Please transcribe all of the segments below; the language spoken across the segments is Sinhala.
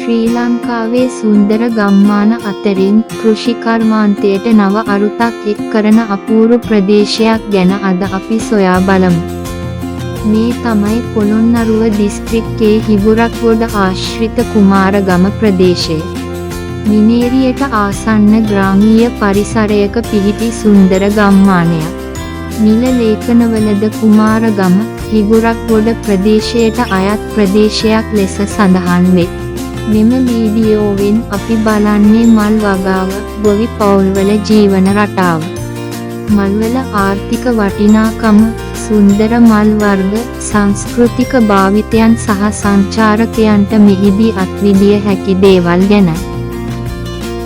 ශ්‍රී ලංකාවේ සුන්දර ගම්මාන අතරින් කෘෂි කර්මාන්තයට නව අරුතක් එක් කරන අපූරු ප්‍රදේශයක් ගැන අද අපි සොයා බලමු. මේ තමයි පොළොන්නරුව දිස්ත්‍රික්කයේ හිඟුරක්ගොඩ ආශ්‍රිත කුමාරගම ප්‍රදේශය. මිනේරියට ආසන්න ග්‍රාමීය පරිසරයක පිහිටි සුන්දර ගම්මානයක්. නිල ලේඛනවලද කුමාරගම හිඟුරක්ගොඩ ප්‍රදේශයට අයත් ප්‍රදේශයක් ලෙස සඳහන් වේ. මෙම වීඩියෝවෙන් අපි බලන්නේ මල් වගාව, ගොවි පවුල්වල ජීවන රටාව, මල්වල ආර්ථික වටිනාකම, සුන්දර මල් වර්ග, සංස්කෘතික භාවිතයන් සහ සංචාරකයන්ට මෙහිදී අත්විඳිය හැකි දේවල් ගැනයි.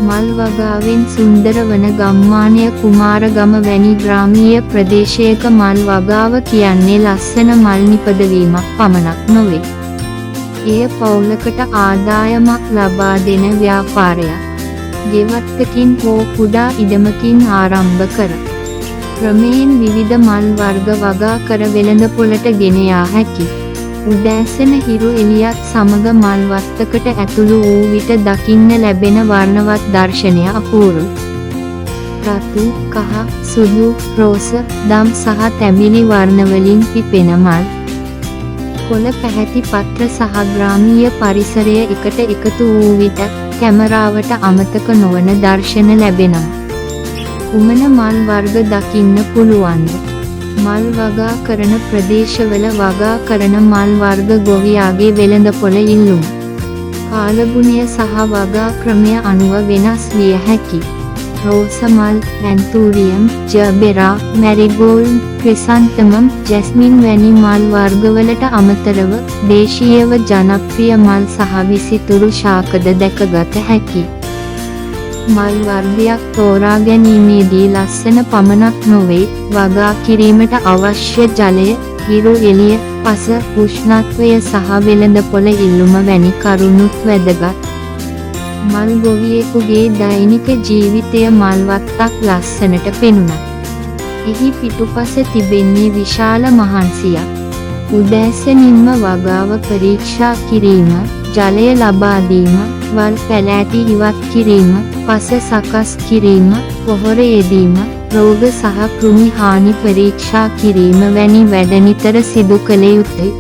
මල් වගාවෙන් සුන්දර වන ගම්මානය කුමාරගම වැනි ග්‍රාමීය ප්‍රදේශයක මල් වගාව කියන්නේ ලස්සන මල් නිපදවීමක් පමණක් නොවේ. එය පවුලකට ආදායමක් ලබා දෙන ව්‍යාපාරයක්. ගෙවත්තකින් හෝ කුඩා ඉඩමකින් ආරම්භ කර ක්‍රමයෙන් විවිධ මල් වර්ග වගා කර වෙළඳපොළට ගෙන යා හැකි. උදෑසන හිරු එළියත් සමග මල් වත්තකට ඇතුළු වූ විට දකින්න ලැබෙන වර්ණවත් දර්ශනය අපූරුයි. රතු, කහ, සුදු, රෝස, දම් සහ තැඹිලි වර්ණවලින් පිපෙන මල්, කොළ පැහැති පත්‍ර සහ ග්‍රාමීය පරිසරය එකට එකතු වූ විට කැමරාවට අමතක නොවන දර්ශන ලැබෙනවා. කුමන මල් වර්ග දකින්න පුළුවන්ද? මල් වගා කරන ප්‍රදේශවල වගා කරන මල් වර්ග ගොවියාගේ වෙළඳපොළ ඉල්ලුම, කාලගුණය සහ වගා ක්‍රමය අනුව වෙනස් විය හැකි. රෝස මල්, ඇන්තූරියම්, ජබෙරා, මැරිගෝල්ඩ්, ක්‍රිසන්තමම්, ජැස්මින් වැනි මල් වර්ගවලට අමතරව දේශීයව ජනප්‍රිය මල් සහ විසිතුරු ශාකද දැකගත හැකි. මල් වර්ගයක් තෝරා ගැනීමේදී ලස්සන පමණක් නොවේ, වගා කිරීමට අවශ්‍ය ජලය, හිරු එළිය, පස, උෂ්ණත්වය සහ වෙළඳපොළ ඉල්ලුම වැනි කරුණුත් වැදගත්. මල් ගොවියෙකුගේ දෛනික ජීවිතය මල් වත්තක් ලස්සනට පෙනුණා. එහි පිටුපස තිබෙන්නේ විශාල මහන්සියක්. උදෑසනින්ම වගාව පරීක්ෂා කිරීම, ජලය ලබා දීම, වල් පැලෑටි ඉවත් කිරීම, පස සකස් කිරීම, පොහොර යෙදීම, රෝග සහ කෘමි හානි පරීක්ෂා කිරීම වැනි වැඩ නිතර සිදු කළ යුතුයි.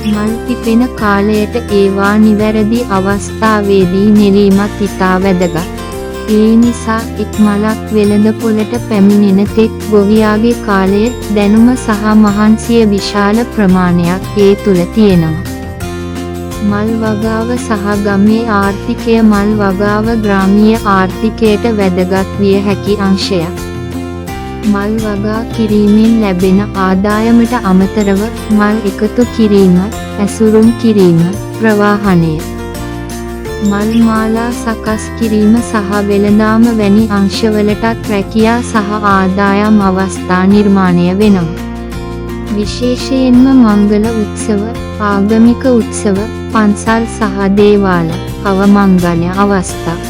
මල් පිපෙන කාලයට ඒවා නිවැරදි අවස්ථාවේදී නෙලීමත් ඉතා වැදගත්. ඒ නිසා එක් මලක් වෙළඳපොළට පැමිණෙන තෙක් ගොවියාගේ කාලය, දැනුම සහ මහන්සිය විශාල ප්‍රමාණයක් ඒ තුල තියෙනවා. මල් වගාව සහ ගමේ ආර්ථිකය. මල් වගාව ග්‍රාමීය ආර්ථිකයට වැදගත් විය හැකි අංශයක්. මල් වගා කිරීමෙන් ලැබෙන ආදායමට අමතරව මල් එකතු කිරීම, ඇසුරුම් කිරීම, ප්‍රවාහනය, මල් මාලා සකස් කිරීම සහ වෙළඳාම වැනි අංශවලටත් රැකියා සහ ආදායම් අවස්ථා නිර්මාණය වෙනවා. විශේෂයෙන්ම මංගල උත්සව, ආගමික උත්සව, පන්සල් සහ දේවාල, අවමංගල්‍ය අවස්ථා,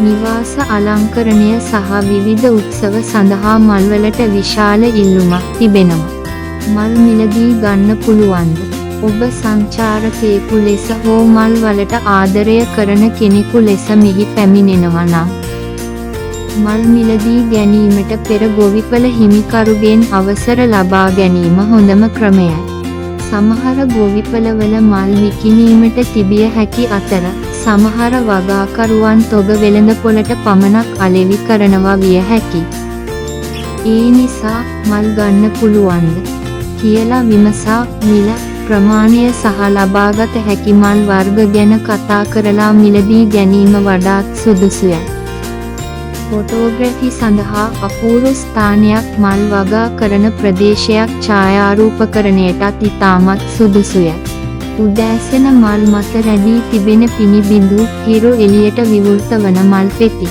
නිවාස අලංකරණය සහ විවිධ උත්සව සඳහා මල්වලට විශාල ඉල්ලුමක් තිබෙනවා. මල් මිලදී ගන්න පුළුවන්ද? ඔබ සංචාරකයෙකු ලෙස හෝ මල් වලට ආදරය කරන කෙනෙකු ලෙස මෙහි පැමිණෙනවා නම් මල් මිලදී ගැනීමට පෙර ගොවිපළ හිමිකරුගෙන් අවසර ලබා ගැනීම හොඳම ක්‍රමයයි. සමහර ගොවිපළවල මල් විකිණීමට තිබිය හැකි අතර සමහර වගාකරුවන් තොග වෙළඳපොළට පමණක් අලෙවි කරනවා විය හැකි. ඒ නිසා මල් ගන්න පුළුවන්ද කියලා විමසා මිල, ප්‍රමාණය සහ ලබාගත හැකි මල් වර්ග ගැන කතා කරලා මිලදී ගැනීම වඩාත් සුදුසුය. ෆොටෝග්‍රැෆි සඳහා අපූරු ස්ථානයක් මල් වගා කරන ප්‍රදේශයක් ඡායාරූපකරණයටත් ඉතාමත් සුදුසුය. උදෑසන මල් මත රැඳී තිබෙන පිනිබිඳු, හිරු එළියට විවෘත වන මල් පෙති,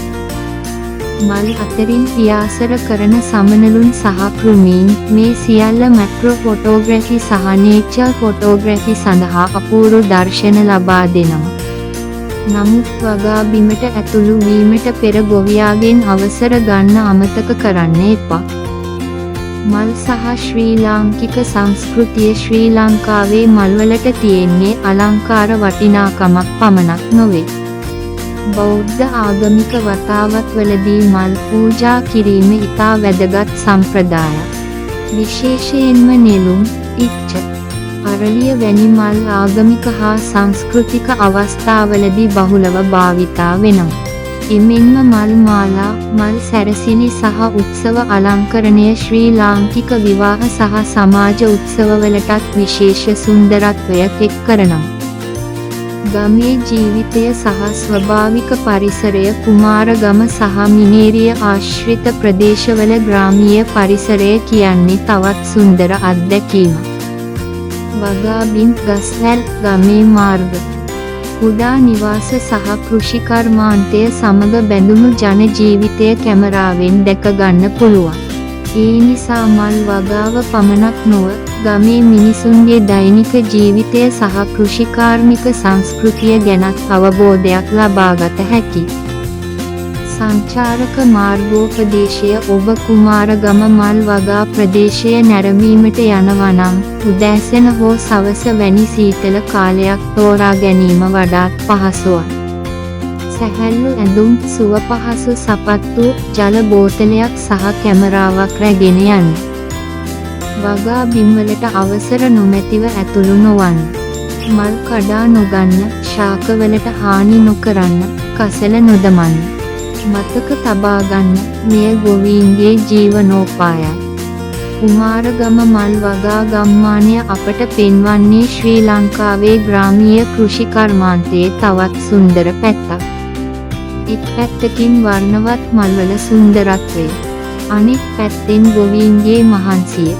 මල් අතරින් පියාසර කරන සමනලුන් සහ කෘමීන්, මේ සියල්ල මැක්‍රෝ ෆොටෝග්‍රැෆි සහ නේචර් ෆොටෝග්‍රැෆි සඳහා අපූරු දර්ශන ලබා දෙනවා. නමුත් වගා බිමට ඇතුළු වීමට පෙර ගොවියාගෙන් අවසර ගන්න අමතක කරන්න එපා. මල් සහ ශ්‍රී ලාංකික සංස්කෘතිය ශ්‍රී ලංකාවේ මල්වලට තියෙන්නේ අලංකාර වටිනාකමක් පමණක් නොවේ. බෞද්ධ ආගමික වතාවත්වලදී මල් පූජා කිරීම ඉතා වැදගත් සම්ප්‍රදායක්. විශේෂයෙන්ම නෙළුම්, ඉච්ඡ, අරලිය වැනි මල් ආගමික හා සංස්කෘතික අවස්ථාවලදී බහුලව භාවිතා වෙනවා. එමෙන්ම මල් මාලා, මල් සැරසිලි සහ උත්සව අලංකරණය ශ්‍රී ලාංකික විවාහ සහ සමාජ උත්සවවලටත් විශේෂ සුන්දරත්වයක් එක් කරනවා. ගමේ ජීවිතය සහ ස්වභාවික පරිසරය කුමාරගම සහ මිනේරිය ආශ්‍රිත ප්‍රදේශවල ග්‍රාමීය පරිසරය කියන්නේ තවත් සුන්දර අත්දැකීමක්. වගාබිම්, ගස්වැල්, ගමේ මාර්ග, කුඩා නිවාස සහ කෘෂිකර්මාන්තය සමග බැඳුණු ජන ජීවිතය කැමරාවෙන් දැක ගන්න පුළුවන්. ඒ නිසා මල් වගාව පමණක් නොව ගමේ මිනිසුන්ගේ දෛනික ජීවිතය සහ කෘෂිකාර්මික සංස්කෘතිය ගැනත් අවබෝධයක් ලබාගත හැකියි. සංචාරක මාර්ගෝපදේශය ඔබ කුමාරගම මල් වගා ප්‍රදේශය නැරඹීමට යනවා නම් උදෑසන හෝ සවස වැනි සීතල කාලයක් තෝරා ගැනීම වඩාත් පහසුයි. සැහැල්ලු ඇඳුම්, සුව පහසු සපත්තු, ජල බෝතලයක් සහ කැමරාවක් රැගෙන යන්න. වගා බිම්වලට අවසර නොමැතිව ඇතුළු නොවන්න. මල් කඩා නොගන්න, ශාකවලට හානි නොකරන්න, කසල නොදමන්න. මතක තබා ගන්න, මෙය ගොවීන්ගේ ජීවනෝපායයි. කුමාරගම මල් වගා ගම්මානය අපට පෙන්වන්නේ ශ්‍රී ලංකාවේ ග්‍රාමීය කෘෂිකර්මාන්තයේ තවත් සුන්දර පැත්තක්. එක් පැත්තකින් වර්ණවත් මල්වල සුන්දරත්වය, අනෙක් පැත්තෙන් ගොවීන්ගේ මහන්සිය.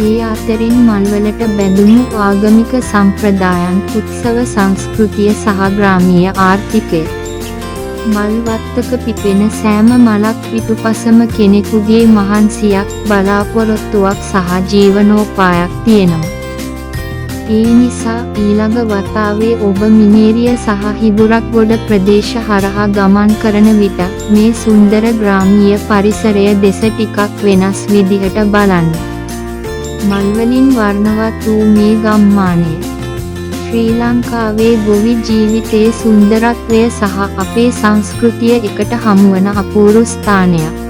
ඒ අතරින් මල්වලට බැඳුණු ආගමික සම්ප්‍රදායන්, උත්සව සංස්කෘතිය සහ ග්‍රාමීය ආර්ථිකය. මල් වත්තක පිපෙන සෑම මලක් පිටුපසම කෙනෙකුගේ මහන්සියක්, බලාපොරොත්තුවක් සහ ජීවනෝපායක් තියෙනවා. ඒ නිසා ඊළඟ වතාවේ ඔබ මිනේරිය සහ හිඟුරක්ගොඩ ප්‍රදේශ හරහා ගමන් කරන විට මේ සුන්දර ග්‍රාමීය පරිසරය දෙස ටිකක් වෙනස් විදිහට බලන්න. මල්වලින් වර්ණවත් වූ මේ ගම්මානය ශ්‍රී ලංකාවේ ගොවි ජීවිතයේ සුන්දරත්වය සහ අපේ සංස්කෘතිය එකට හමුවන අපූරු ස්ථානයක්.